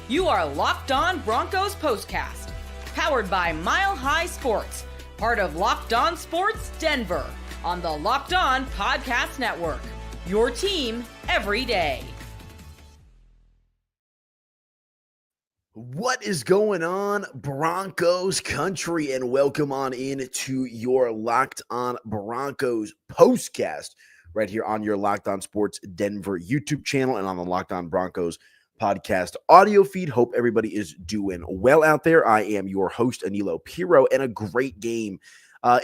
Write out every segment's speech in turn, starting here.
You are Locked On Broncos POSTCAST, powered by Mile High Sports, part of Locked On Sports Denver, on the Locked On Podcast Network. Your team every day. What is going on, Broncos country, and welcome on in to your Locked On Broncos postcast right here on your Locked On Sports Denver YouTube channel and on the Locked On Broncos podcast audio feed. Hope everybody is doing well out there. I am your host, Aniello Piro, and a great game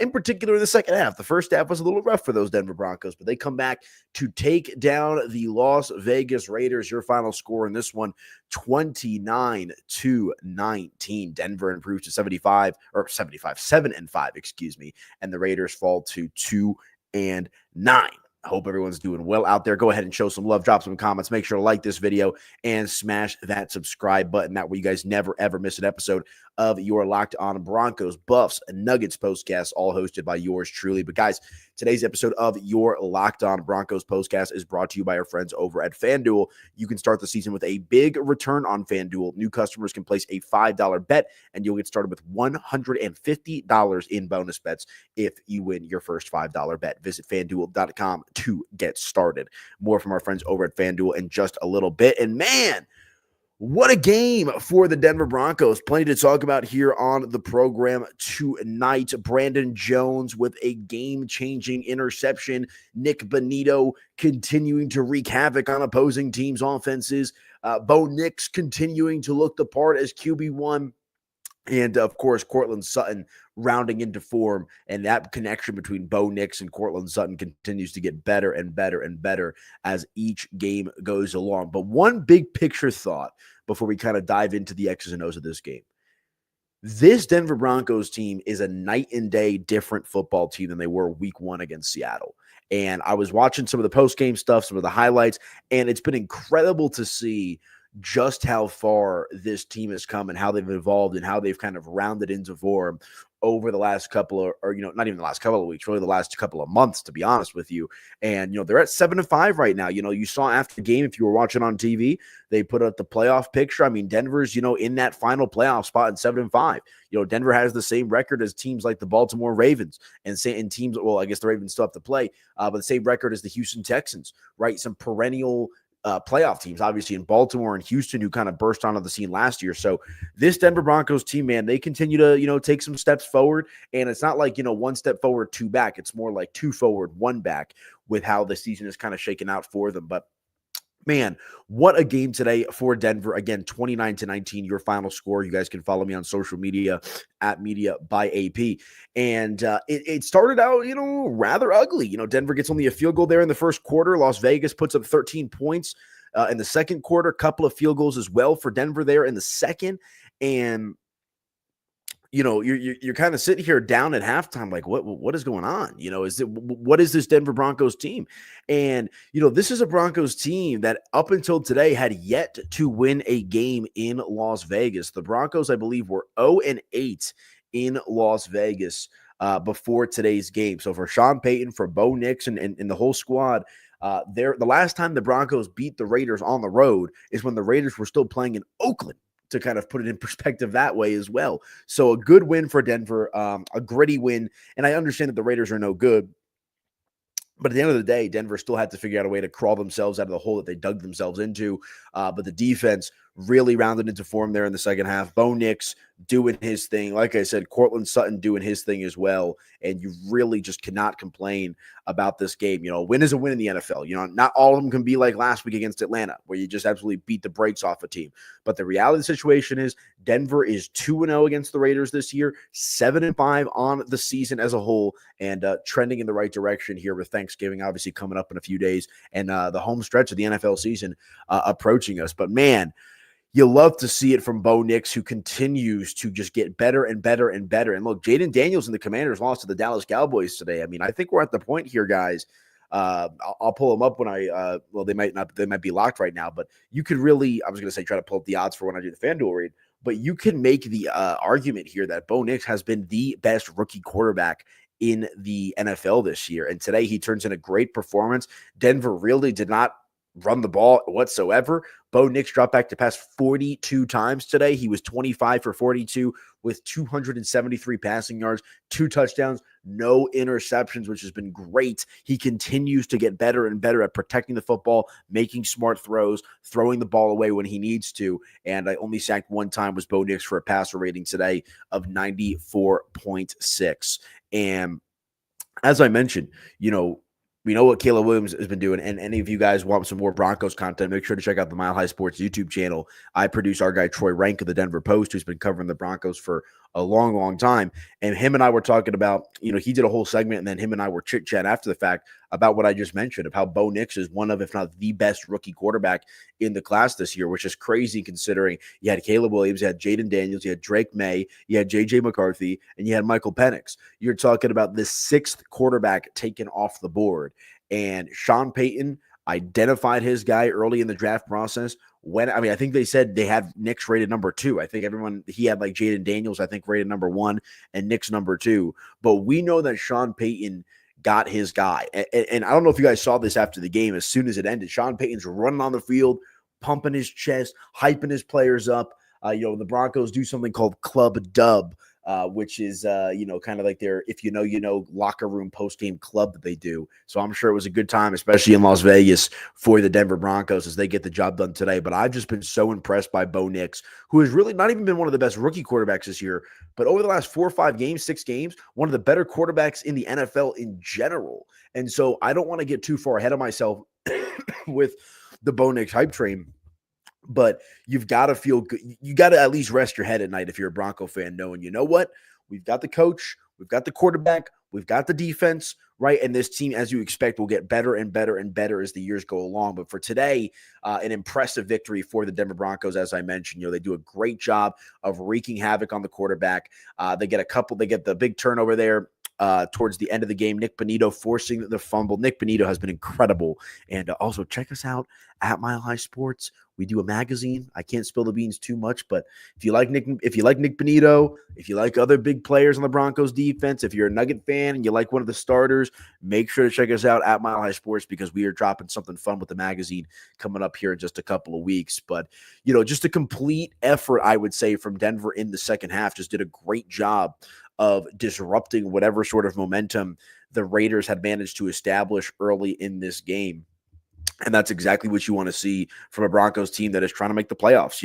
in particular in the second half. The first half was a little rough for those Denver Broncos, but they come back to take down the Las Vegas Raiders. Your final score in this one, 29-19. Denver improves to 7-5, and the Raiders fall to 2-9. I hope everyone's doing well out there. Go ahead and show some love, drop some comments. Make sure to like this video and smash that subscribe button. That way you guys never, ever miss an episode of your Locked On Broncos, Buffs, and Nuggets postcast, all hosted by yours truly. But guys, today's episode of your Locked On Broncos postcast is brought to you by our friends over at FanDuel. You can start the season with a big return on FanDuel. New customers can place a $5 bet, and you'll get started with $150 in bonus bets if you win your first $5 bet. Visit FanDuel.com to get started. More from our friends over at FanDuel in just a little bit. And man, what a game for the Denver Broncos. Plenty to talk about here on the program tonight. Brandon Jones with a game-changing interception. Nick Bonito continuing to wreak havoc on opposing teams' offenses. Bo Nix continuing to look the part as QB1. And, of course, Courtland Sutton rounding into form, and that connection between Bo Nix and Courtland Sutton continues to get better and better and better as each game goes along. But one big picture thought before we kind of dive into the X's and O's of this game. This Denver Broncos team is a night and day different football team than they were week one against Seattle. And I was watching some of the post-game stuff, some of the highlights, and it's been incredible to see just how far this team has come and how they've evolved and how they've kind of rounded into form over the last couple of, or, not even the last couple of weeks, really the last couple of months, to be honest with you. And, they're at 7-5 right now. You saw after the game, if you were watching on TV, they put out the playoff picture. I mean, Denver's, in that final playoff spot in 7-5. Denver has the same record as teams like the Baltimore Ravens and teams, well, I guess the Ravens still have to play, but the same record as the Houston Texans, right? Some perennial playoff teams, obviously in Baltimore and Houston, who kind of burst onto the scene last year. So this Denver Broncos team, man, they continue to, take some steps forward. And it's not like, one step forward, two back. It's more like two forward, one back with how the season is kind of shaken out for them. But man, what a game today for Denver. Again, 29-19, your final score. You guys can follow me on social media at Media by AP. And it started out, rather ugly. Denver gets only a field goal there in the first quarter. Las Vegas puts up 13 points in the second quarter. A couple of field goals as well for Denver there in the second. And you're kind of sitting here down at halftime, like what is going on? What is this Denver Broncos team? And this is a Broncos team that up until today had yet to win a game in Las Vegas. The Broncos, I believe, were 0-8 in Las Vegas before today's game. So for Sean Payton, for Bo Nix, and the whole squad, the last time the Broncos beat the Raiders on the road is when the Raiders were still playing in Oakland, to kind of put it in perspective that way as well. So a good win for Denver, a gritty win. And I understand that the Raiders are no good, but at the end of the day, Denver still had to figure out a way to crawl themselves out of the hole that they dug themselves into. But the defense really rounded into form there in the second half. Bo Nix doing his thing. Like I said, Courtland Sutton doing his thing as well. And you really just cannot complain about this game. A win is a win in the NFL. Not all of them can be like last week against Atlanta, where you just absolutely beat the brakes off a team. But the reality of the situation is Denver is 2-0 against the Raiders this year, 7-5 on the season as a whole, and trending in the right direction here with Thanksgiving obviously coming up in a few days and the home stretch of the NFL season approaching us. But man, you love to see it from Bo Nix, who continues to just get better and better and better. And look, Jaden Daniels and the Commanders lost to the Dallas Cowboys today. I mean, I think we're at the point here, guys. I'll pull them up when they might be locked right now, but you could really, I was going to say, try to pull up the odds for when I do the FanDuel read, but you can make the argument here that Bo Nix has been the best rookie quarterback in the NFL this year. And today he turns in a great performance. Denver really did not run the ball whatsoever. Bo Nix dropped back to pass 42 times today. He was 25 for 42 with 273 passing yards, 2 touchdowns, no interceptions, which has been great. He continues to get better and better at protecting the football, making smart throws, throwing the ball away when he needs to. And I only sacked one time was Bo Nix for a passer rating today of 94.6. And as I mentioned, we know what Caleb Williams has been doing, and any of you guys want some more Broncos content, make sure to check out the Mile High Sports YouTube channel. I produce our guy Troy Rank of the Denver Post, who's been covering the Broncos for a long, long time. And him and I were talking about, he did a whole segment, and then him and I were chit-chatting after the fact about what I just mentioned, of how Bo Nix is one of, if not the best rookie quarterback in the class this year, which is crazy considering you had Caleb Williams, you had Jaden Daniels, you had Drake May, you had J.J. McCarthy, and you had Michael Penix. You're talking about the 6th quarterback taken off the board. And Sean Payton identified his guy early in the draft process. I think they said they had Nix rated number 2. I think he had like Jaden Daniels, I think rated number 1 and Nix number 2. But we know that Sean Payton got his guy. And I don't know if you guys saw this after the game. As soon as it ended, Sean Payton's running on the field, pumping his chest, hyping his players up. The Broncos do something called Club Dub, which is, kind of like their, if you know, locker room post-game club that they do. So I'm sure it was a good time, especially in Las Vegas, for the Denver Broncos as they get the job done today. But I've just been so impressed by Bo Nix, who has really not even been one of the best rookie quarterbacks this year, but over the last 4 or 5 games, 6 games, one of the better quarterbacks in the NFL in general. And so I don't want to get too far ahead of myself with the Bo Nix hype train. But you've got to feel good. You got to at least rest your head at night if you're a Bronco fan, knowing, you know what? We've got the coach, we've got the quarterback, we've got the defense, right? And this team, as you expect, will get better and better and better as the years go along. But for today, an impressive victory for the Denver Broncos, as I mentioned. They do a great job of wreaking havoc on the quarterback. They get the big turnover there towards the end of the game. Nick Bonito forcing the fumble. Nick Bonito has been incredible. And also check us out at Mile High Sports. We do a magazine. I can't spill the beans too much, but if you like Nick Bonito, if you like other big players on the Broncos defense, if you're a Nugget fan and you like one of the starters, make sure to check us out at Mile High Sports, because we are dropping something fun with the magazine coming up here in just a couple of weeks. But, just a complete effort, I would say, from Denver in the second half. Just did a great job of disrupting whatever sort of momentum the Raiders had managed to establish early in this game. And that's exactly what you want to see from a Broncos team that is trying to make the playoffs,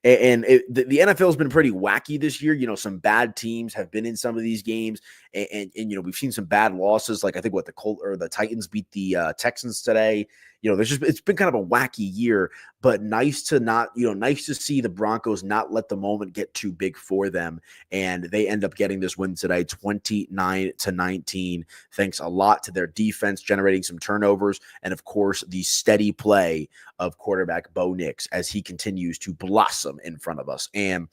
And the NFL has been pretty wacky this year. Some bad teams have been in some of these games. And we've seen some bad losses. Like I think the Titans beat the Texans today. It's been kind of a wacky year, but nice to see the Broncos not let the moment get too big for them. And they end up getting this win today, 29-19. Thanks a lot to their defense generating some turnovers. And of course, the steady play of quarterback Bo Nix as he continues to blossom in front of us. And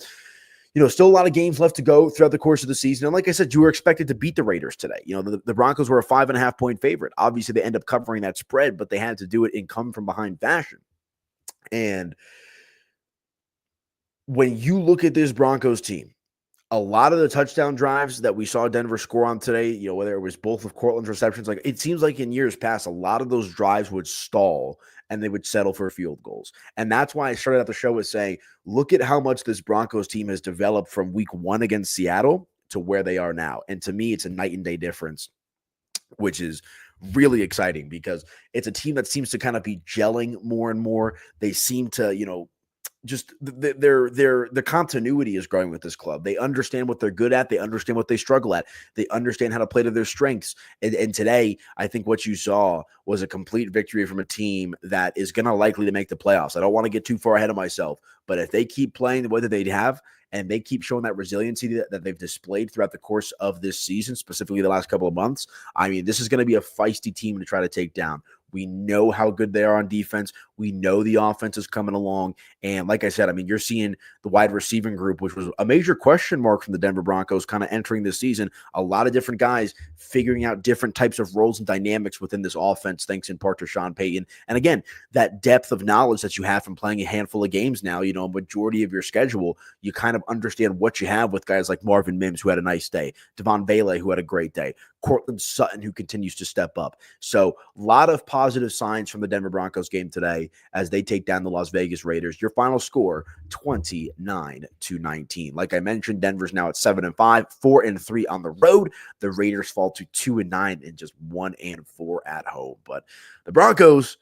still a lot of games left to go throughout the course of the season. And like I said, you were expected to beat the Raiders today. The Broncos were a 5.5-point favorite. Obviously, they end up covering that spread, but they had to do it in come-from-behind fashion. And when you look at this Broncos team, a lot of the touchdown drives that we saw Denver score on today, whether it was both of Cortland's receptions, like it seems like in years past, a lot of those drives would stall and they would settle for field goals. And that's why I started out the show with saying, look at how much this Broncos team has developed from week 1 against Seattle to where they are now. And to me, it's a night and day difference, which is really exciting because it's a team that seems to kind of be gelling more and more. They seem to, just the continuity is growing with this club. They understand what they're good at. They understand what they struggle at. They understand how to play to their strengths. And today, I think what you saw was a complete victory from a team that is going to likely to make the playoffs. I don't want to get too far ahead of myself, but if they keep playing the way that they have, and they keep showing that resiliency that they've displayed throughout the course of this season, specifically the last couple of months, this is going to be a feisty team to try to take down. We know how good they are on defense. We know the offense is coming along. And like I said, you're seeing the wide receiving group, which was a major question mark from the Denver Broncos kind of entering this season. A lot of different guys figuring out different types of roles and dynamics within this offense, thanks in part to Sean Payton. And again, that depth of knowledge that you have from playing a handful of games now, a majority of your schedule, you kind of understand what you have with guys like Marvin Mims, who had a nice day, Devon Bailey, who had a great day, Cortland Sutton, who continues to step up. So a lot of positive signs from the Denver Broncos game today as they take down the Las Vegas Raiders. Your final score, 29-19. Like I mentioned, Denver's now at 7-5, 4-3 on the road. The Raiders fall to 2-9 and just 1-4 at home. But the Broncos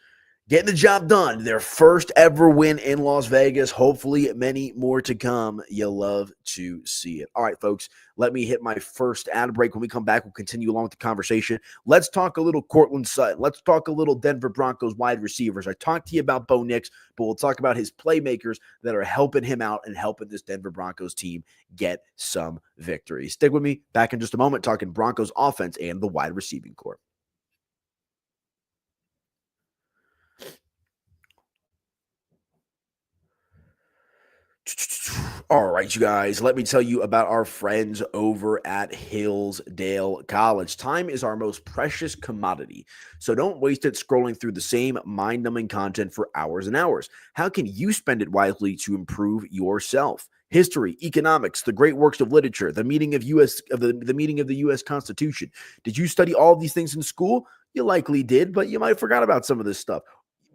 getting the job done. Their first ever win in Las Vegas. Hopefully many more to come. You'll love to see it. All right, folks, let me hit my first ad break. When we come back, we'll continue along with the conversation. Let's talk a little Cortland Sutton. Let's talk a little Denver Broncos wide receivers. I talked to you about Bo Nix, but we'll talk about his playmakers that are helping him out and helping this Denver Broncos team get some victories. Stick with me. Back in just a moment, talking Broncos offense and the wide receiving corps. All right, you guys, let me tell you about our friends over at Hillsdale College. Time is our most precious commodity, so don't waste it scrolling through the same mind-numbing content for hours and hours. How can you spend it wisely to improve yourself? History, economics, the great works of literature, the meaning of the U.S. Constitution. Did you study all of these things in school? You likely did, but you might have forgot about some of this stuff.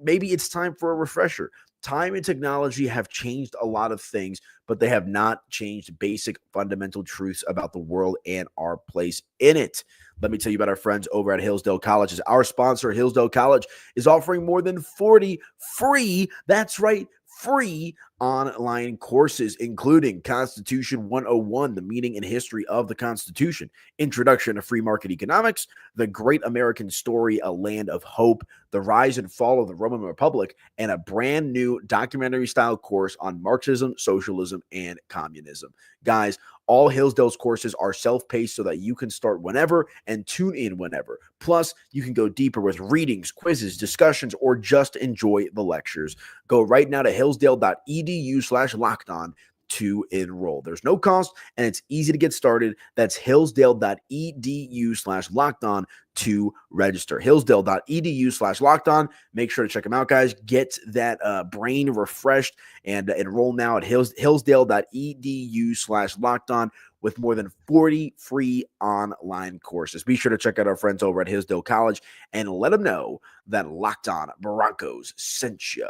Maybe it's time for a refresher. Time and technology have changed a lot of things, but they have not changed basic fundamental truths about the world and our place in it. Let me tell you about our friends over at Hillsdale College. As our sponsor, Hillsdale College, is offering more than 40 free, that's right, free online courses, including Constitution 101, the meaning and history of the Constitution, Introduction to Free Market Economics, The Great American Story, A Land of Hope, The Rise and Fall of the Roman Republic, and a brand new documentary-style course on Marxism, socialism, and communism. Guys, all Hillsdale's courses are self-paced so that you can start whenever and tune in whenever. Plus, you can go deeper with readings, quizzes, discussions, or just enjoy the lectures. Go right now to hillsdale.edu/lockedon to enroll. There's no cost, and it's easy to get started. That's hillsdale.edu/lockedon to register. Hillsdale.edu/lockedon. Make sure to check them out, guys. Get that brain refreshed and enroll now at hillsdale.edu/lockedon with more than 40 free online courses. Be sure to check out our friends over at Hillsdale College and let them know that Locked On Broncos sent you.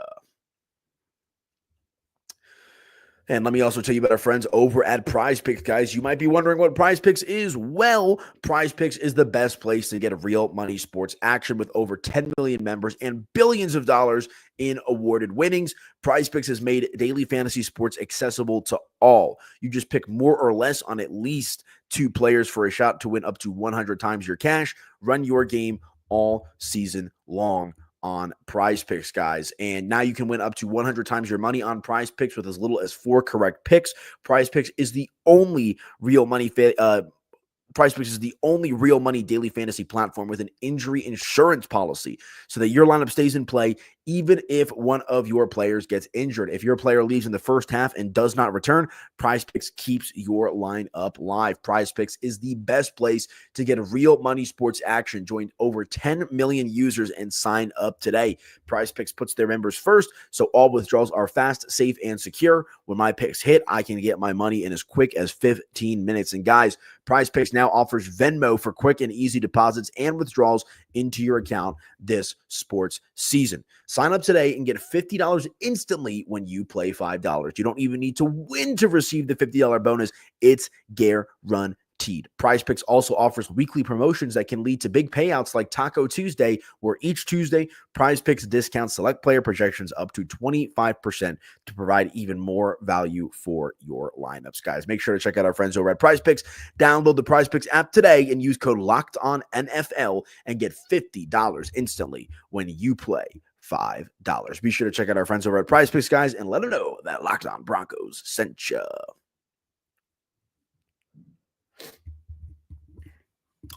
And let me also tell you about our friends over at Prize Picks, guys. You might be wondering what Prize Picks is. Well, Prize Picks is the best place to get real money sports action with over 10 million members and billions of dollars in awarded winnings. Prize Picks has made daily fantasy sports accessible to all. You just pick more or less on at least 2 players for a shot to win up to 100 times your cash. Run your game all season long on Prize Picks, guys. And now you can win up to 100 times your money on Prize Picks with as little as 4 correct picks. Prize Picks is the only real money Prize Picks is the only real money daily fantasy platform with an injury insurance policy so that your lineup stays in play even if one of your players gets injured. If your player leaves in the first half and does not return, Prize Picks keeps your lineup live. Prize Picks is the best place to get real money sports action. Join over 10 million users and sign up today. Prize Picks puts their members first, so all withdrawals are fast, safe, and secure. When my picks hit, I can get my money in as quick as 15 minutes. And guys, Prize Picks now offers Venmo for quick and easy deposits and withdrawals into your account this sports season. Sign up today and get $50 instantly when you play $5. You don't even need to win to receive the $50 bonus. It's guaranteed. Prize Picks also offers weekly promotions that can lead to big payouts like Taco Tuesday, where each Tuesday, Prize Picks discounts select player projections up to 25% to provide even more value for your lineups, guys. Make sure to check out our friends over at Prize Picks. Download the Prize Picks app today and use code LOCKEDONNFL and get $50 instantly when you play $5. Be sure to check out our friends over at Prize Picks, guys, and let them know that Locked On Broncos sent you.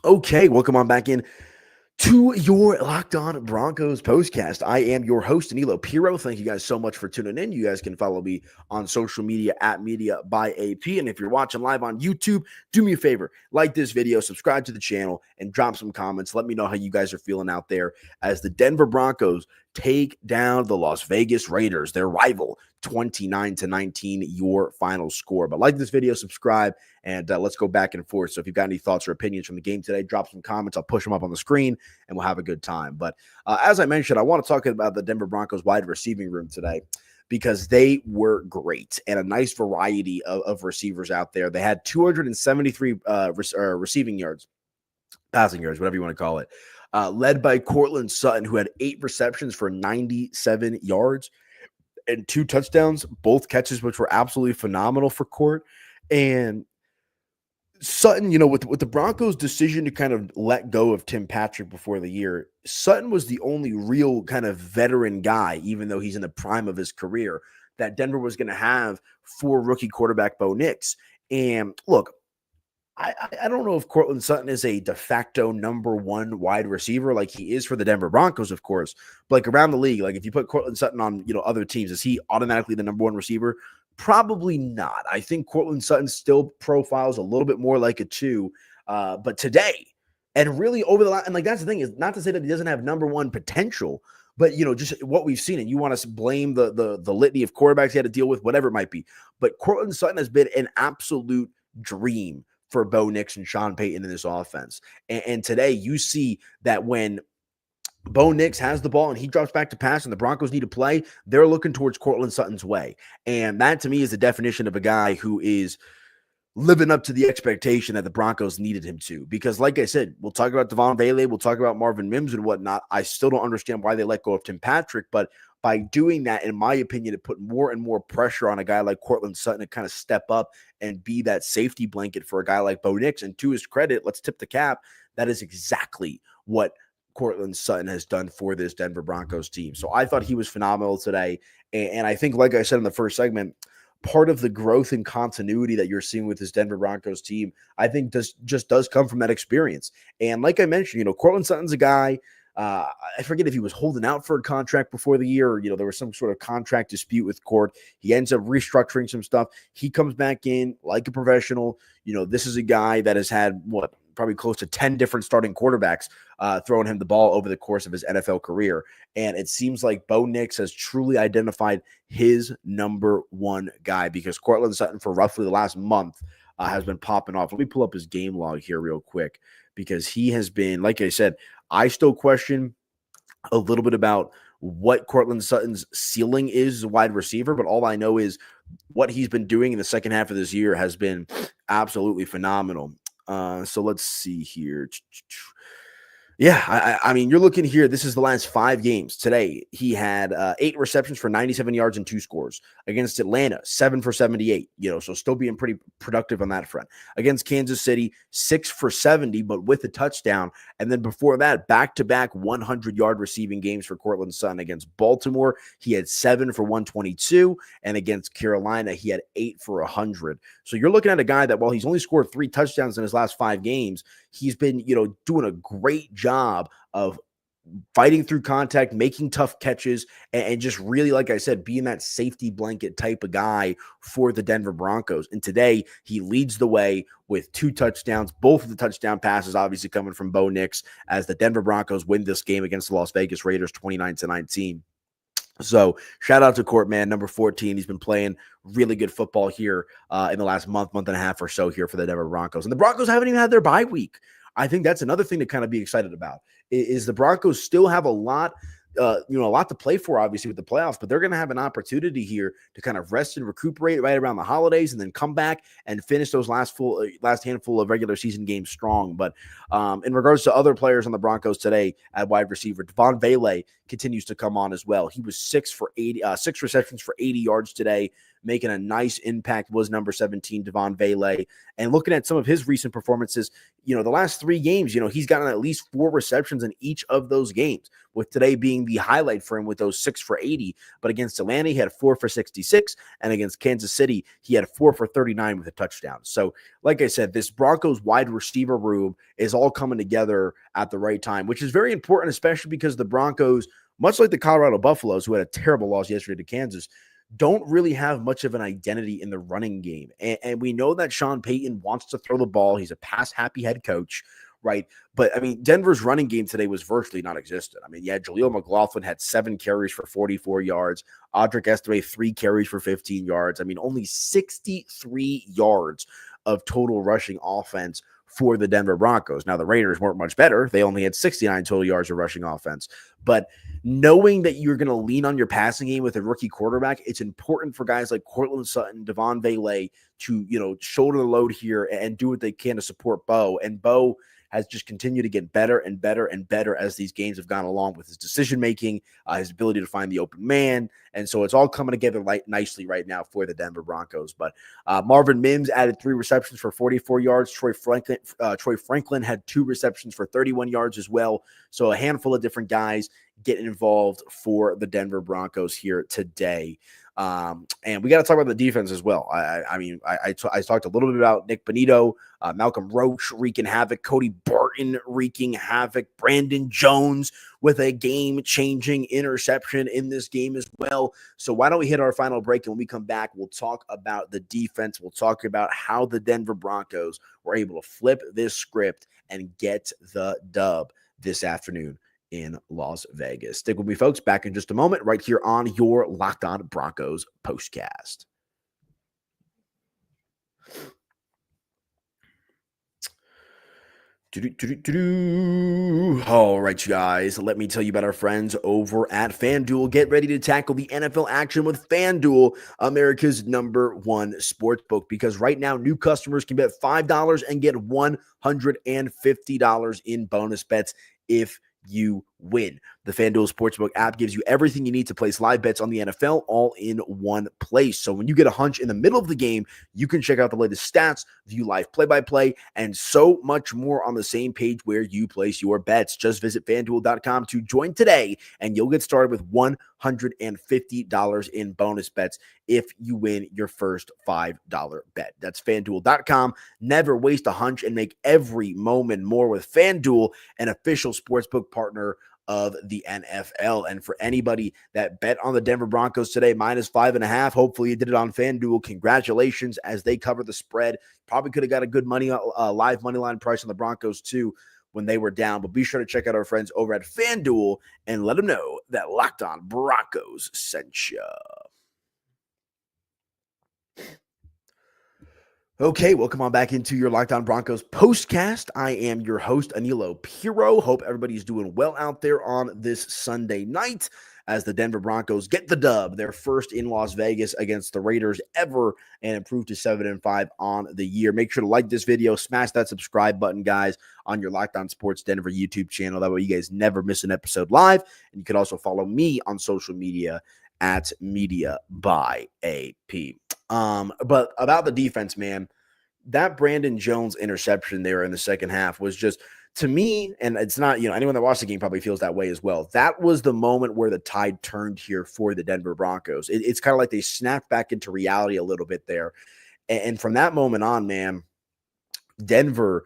Okay, welcome on back in to your Locked On Broncos postcast. I am your host, Aniello Piro. Thank you guys so much for tuning in. You guys can follow me on social media at Media by AP. And if you're watching live on YouTube, do me a favor, like this video, subscribe to the channel, and drop some comments. Let me know how you guys are feeling out there as the Denver Broncos take down the Las Vegas Raiders, their rival, 29-19, your final score. But like this video, subscribe, and let's go back and forth. So if you've got any thoughts or opinions from the game today, drop some comments. I'll push them up on the screen, and we'll have a good time. But as I mentioned, I want to talk about the Denver Broncos wide receiving room today, because they were great and a nice variety of receivers out there. They had 273 receiving yards, passing yards, whatever you want to call it, led by Courtland Sutton, who had 8 receptions for 97 yards and 2 touchdowns, both catches, which were absolutely phenomenal for Court. And Sutton, with the Broncos' decision to kind of let go of Tim Patrick before the year, Sutton was the only real kind of veteran guy, even though he's in the prime of his career, that Denver was going to have for rookie quarterback Bo Nix. And look, I don't know if Courtland Sutton is a de facto number 1 wide receiver like he is for the Denver Broncos, of course. But like around the league, like if you put Courtland Sutton on, other teams, is he automatically the number 1 receiver? Probably not. I think Courtland Sutton still profiles a little bit more like a 2. But today, and really over the last, and like that's the thing, is not to say that he doesn't have number 1 potential, but just what we've seen, and you want to blame the litany of quarterbacks he had to deal with, whatever it might be. But Courtland Sutton has been an absolute dream for Bo Nix and Sean Payton in this offense. And today you see that when Bo Nix has the ball and he drops back to pass and the Broncos need to play, they're looking towards Courtland Sutton's way. And that to me is the definition of a guy who is living up to the expectation that the Broncos needed him to. Because like I said, we'll talk about Devon Bailey, we'll talk about Marvin Mims and whatnot. I still don't understand why they let go of Tim Patrick, but by doing that, in my opinion, it put more and more pressure on a guy like Courtland Sutton to kind of step up and be that safety blanket for a guy like Bo Nix. And to his credit, let's tip the cap, that is exactly what Courtland Sutton has done for this Denver Broncos team. So I thought he was phenomenal today. And I think, like I said in the first segment, part of the growth and continuity that you're seeing with this Denver Broncos team, I think just does come from that experience. And like I mentioned, Courtland Sutton's a guy, I forget if he was holding out for a contract before the year, or, there was some sort of contract dispute with Court. He ends up restructuring some stuff. He comes back in like a professional. This is a guy that has had probably close to 10 different starting quarterbacks throwing him the ball over the course of his NFL career. And it seems like Bo Nix has truly identified his number 1 guy, because Courtland Sutton for roughly the last month has been popping off. Let me pull up his game log here real quick, because he has been, like I said, I still question a little bit about what Courtland Sutton's ceiling is as a wide receiver, but all I know is what he's been doing in the second half of this year has been absolutely phenomenal. So let's see here. Yeah, I mean, you're looking here. This is the last 5 games. Today, he had 8 receptions for 97 yards and 2 scores. Against Atlanta, 7 for 78. So still being pretty productive on that front. Against Kansas City, 6 for 70, but with a touchdown. And then before that, back-to-back 100-yard receiving games for Courtland Sutton. Against Baltimore, he had 7 for 122, and against Carolina, he had 8 for 100. So you're looking at a guy that, while he's only scored 3 touchdowns in his last 5 games, he's been, doing a great job of fighting through contact, making tough catches, and just really, like I said, being that safety blanket type of guy for the Denver Broncos. And today, he leads the way with 2 touchdowns, both of the touchdown passes obviously coming from Bo Nix, as the Denver Broncos win this game against the Las Vegas Raiders 29-19. So shout out to Court, man, number 14. He's been playing really good football here in the last month and a half or so here for the Denver Broncos. And the Broncos haven't even had their bye week. I think that's another thing to kind of be excited about, is the Broncos still have a lot to play for, obviously, with the playoffs, but they're going to have an opportunity here to kind of rest and recuperate right around the holidays, and then come back and finish those last handful of regular season games strong. But in regards to other players on the Broncos today at wide receiver, Devon Bailey continues to come on as well. He was 6 receptions for 80 yards today, making a nice impact, was number 17, Devon Bailey. And looking at some of his recent performances, the last 3 games, he's gotten at least 4 receptions in each of those games, with today being the highlight for him with those 6 for 80. But against Atlanta, he had 4 for 66, and against Kansas City, he had 4 for 39 with a touchdown. So, like I said, this Broncos wide receiver room is all coming together at the right time, which is very important, especially because the Broncos, much like the Colorado Buffaloes, who had a terrible loss yesterday to Kansas, don't really have much of an identity in the running game. And we know that Sean Payton wants to throw the ball. He's a pass-happy head coach. right? But I mean, Denver's running game today was virtually non-existent. I mean, yeah, Jaleel McLaughlin had 7 carries for 44 yards. Audric Estime, 3 carries for 15 yards. I mean, only 63 yards of total rushing offense for the Denver Broncos. Now, the Raiders weren't much better. They only had 69 total yards of rushing offense. But knowing that you're going to lean on your passing game with a rookie quarterback, it's important for guys like Courtland Sutton, Devon Vele to, shoulder the load here and do what they can to support Bo. And Bo has just continued to get better and better and better as these games have gone along with his decision-making, his ability to find the open man. And so it's all coming together nicely right now for the Denver Broncos. But Marvin Mims added 3 receptions for 44 yards. Troy Franklin had 2 receptions for 31 yards as well. So a handful of different guys getting involved for the Denver Broncos here today. And we got to talk about the defense as well. I talked a little bit about Nick Bonito, Malcolm Roach wreaking havoc, Cody Barton wreaking havoc, Brandon Jones with a game-changing interception in this game as well. So why don't we hit our final break, and when we come back, we'll talk about the defense. We'll talk about how the Denver Broncos were able to flip this script and get the dub this afternoon in Las Vegas. Stick with me, folks. Back in just a moment, right here on your Locked On Broncos postcast. All right, you guys, let me tell you about our friends over at FanDuel. Get ready to tackle the NFL action with FanDuel, America's #1 sportsbook, because right now new customers can bet $5 and get $150 in bonus bets if you win. The FanDuel Sportsbook app gives you everything you need to place live bets on the NFL all in one place. So when you get a hunch in the middle of the game, you can check out the latest stats, view live play-by-play, and so much more on the same page where you place your bets. Just visit FanDuel.com to join today, and you'll get started with $150 in bonus bets if you win your first $5 bet. That's FanDuel.com. Never waste a hunch and make every moment more with FanDuel, an official sportsbook partner of the NFL. And for anybody that bet on the Denver Broncos today, -5.5, hopefully you did it on FanDuel. Congratulations, as they cover the spread. Probably could have got a good live money line price on the Broncos too when they were down. But be sure to check out our friends over at FanDuel and let them know that Locked On Broncos sent you. Okay, welcome on back into your Locked On Broncos postcast. I am your host, Aniello Piro. Hope everybody's doing well out there on this Sunday night as the Denver Broncos get the dub, their first in Las Vegas against the Raiders ever, and improve to 7-5 on the year. Make sure to like this video, smash that subscribe button, guys, on your Locked On Sports Denver YouTube channel. That way you guys never miss an episode live. And you can also follow me on social media at Media by AP. But about the defense, man, that Brandon Jones interception there in the second half was just, to me, and it's not, anyone that watched the game probably feels that way as well. That was the moment where the tide turned here for the Denver Broncos. It's kind of like they snapped back into reality a little bit there. And from that moment on, man, Denver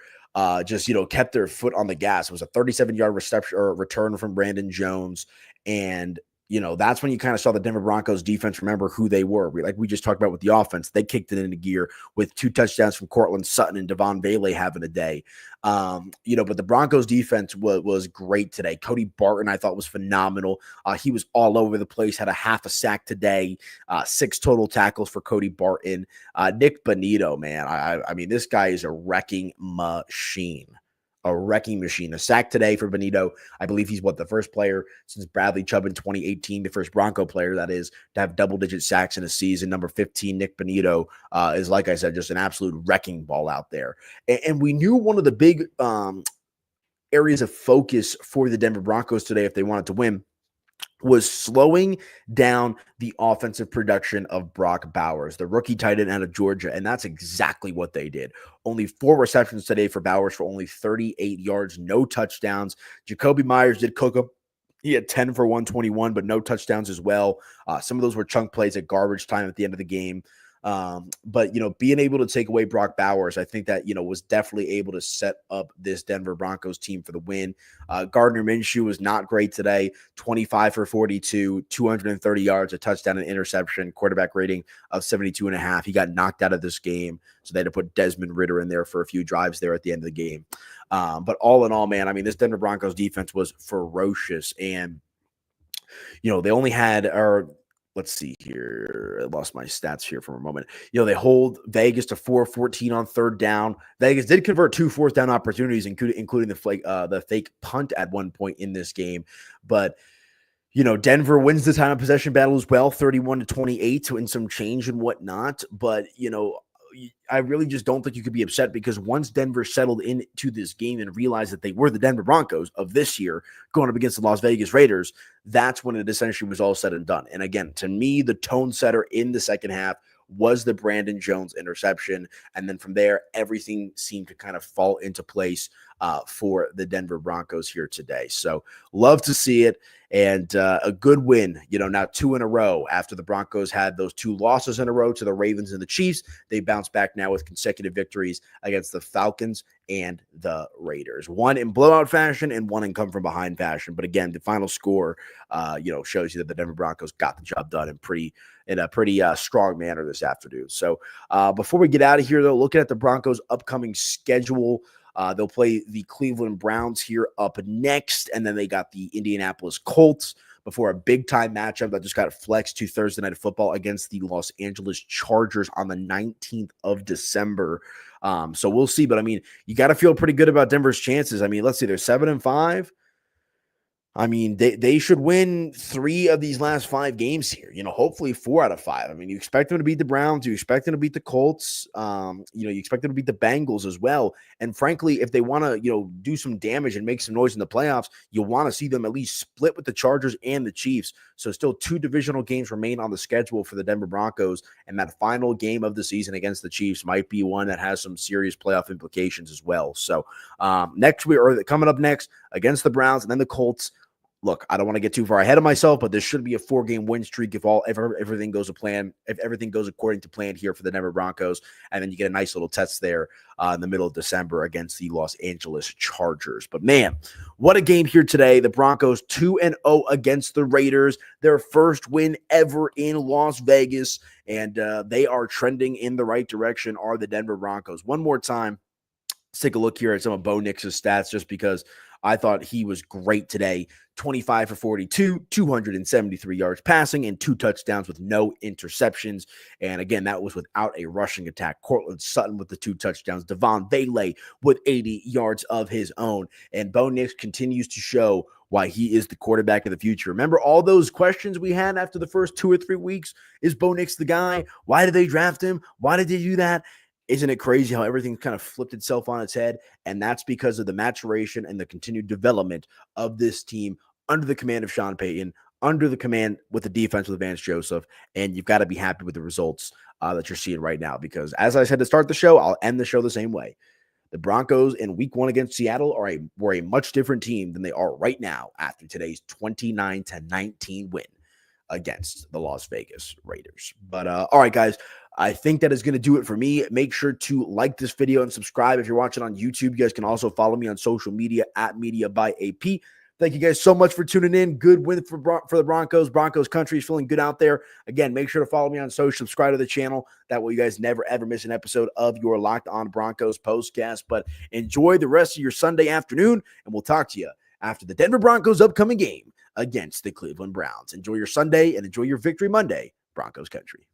just, kept their foot on the gas. It was a 37-yard reception or return from Brandon Jones. And that's when you kind of saw the Denver Broncos defense remember who they were. Like we just talked about with the offense, they kicked it into gear with 2 touchdowns from Courtland Sutton and Devon Vele having a day. But the Broncos defense was great today. Cody Barton, I thought, was phenomenal. He was all over the place, had a half a sack today, 6 total tackles for Cody Barton. Nick Bonito, man, I mean, this guy is a wrecking machine. A sack today for Bonito. I believe he's the first player since Bradley Chubb in 2018, the first Bronco player, that is, to have double-digit sacks in a season. Number 15, Nick Bonito, is, like I said, just an absolute wrecking ball out there. And we knew one of the big areas of focus for the Denver Broncos today, if they wanted to win, was slowing down the offensive production of Brock Bowers, the rookie tight end out of Georgia, and that's exactly what they did. Only 4 receptions today for Bowers for only 38 yards, no touchdowns. Jacoby Myers did cook him. He had 10 for 121, but no touchdowns as well. Some of those were chunk plays at garbage time at the end of the game. But, being able to take away Brock Bowers, I think that, was definitely able to set up this Denver Broncos team for the win. Gardner Minshew was not great today, 25 for 42, 230 yards, a touchdown and interception, quarterback rating of 72.5. He got knocked out of this game, so they had to put Desmond Ridder in there for a few drives there at the end of the game. But all in all, man, I mean, this Denver Broncos defense was ferocious. And, they only had, let's see here. I lost my stats here for a moment. They hold Vegas to 4-14 on third down. Vegas did convert 2 fourth down opportunities, including the fake punt at one point in this game. But, Denver wins the time of possession battle as well, 31-28 and some change and whatnot. But, I really just don't think you could be upset, because once Denver settled into this game and realized that they were the Denver Broncos of this year going up against the Las Vegas Raiders, that's when it essentially was all said and done. And again, to me, the tone setter in the second half was the Brandon Jones interception. And then from there, everything seemed to kind of fall into place for the Denver Broncos here today. So love to see it. And a good win, now 2 in a row after the Broncos had those 2 losses in a row to the Ravens and the Chiefs. They bounce back now with consecutive victories against the Falcons and the Raiders. One in blowout fashion and one in come from behind fashion. But again, the final score, shows you that the Denver Broncos got the job done in a pretty strong manner this afternoon. So before we get out of here, though, looking at the Broncos' upcoming schedule, they'll play the Cleveland Browns here up next, and then they got the Indianapolis Colts before a big-time matchup that just got flexed to Thursday Night Football against the Los Angeles Chargers on the 19th of December. So we'll see, but I mean, you got to feel pretty good about Denver's chances. I mean, let's see, they're 7-5. I mean, they should win 3 of these last 5 games here, hopefully 4 out of 5. I mean, you expect them to beat the Browns. You expect them to beat the Colts. You expect them to beat the Bengals as well. And frankly, if they want to, do some damage and make some noise in the playoffs, you want to see them at least split with the Chargers and the Chiefs. So still 2 divisional games remain on the schedule for the Denver Broncos. And that final game of the season against the Chiefs might be one that has some serious playoff implications as well. So next week, or coming up next, against the Browns and then the Colts. Look, I don't want to get too far ahead of myself, but this should be a 4-game win streak if everything goes to plan, if everything goes according to plan here for the Denver Broncos, and then you get a nice little test there in the middle of December against the Los Angeles Chargers. But man, what a game here today. The Broncos 2-0 against the Raiders, their first win ever in Las Vegas, and they are trending in the right direction, are the Denver Broncos. One more time, let's take a look here at some of Bo Nix's stats, just because I thought he was great today. 25 for 42, 273 yards passing, and 2 touchdowns with no interceptions. And again, that was without a rushing attack. Cortland Sutton with the 2 touchdowns. Devon Vele with 80 yards of his own. And Bo Nix continues to show why he is the quarterback of the future. Remember all those questions we had after the first 2 or 3 weeks? Is Bo Nix the guy? Why did they draft him? Why did they do that? Isn't it crazy how everything kind of flipped itself on its head? And that's because of the maturation and the continued development of this team under the command of Sean Payton, under the command with the defense with Vance Joseph. And you've got to be happy with the results that you're seeing right now, because as I said to start the show, I'll end the show the same way. The Broncos in week 1 against Seattle were a much different team than they are right now after today's 29-19 win against the Las Vegas Raiders. But all right, guys, I think that is going to do it for me. Make sure to like this video and subscribe. If you're watching on YouTube, you guys can also follow me on social media at Media by AP. Thank you guys so much for tuning in. Good win for the Broncos. Broncos country is feeling good out there. Again, make sure to follow me on social, subscribe to the channel. That way you guys never, ever miss an episode of your Locked On Broncos postcast. But enjoy the rest of your Sunday afternoon, and we'll talk to you after the Denver Broncos' upcoming game against the Cleveland Browns. Enjoy your Sunday and enjoy your Victory Monday, Broncos country.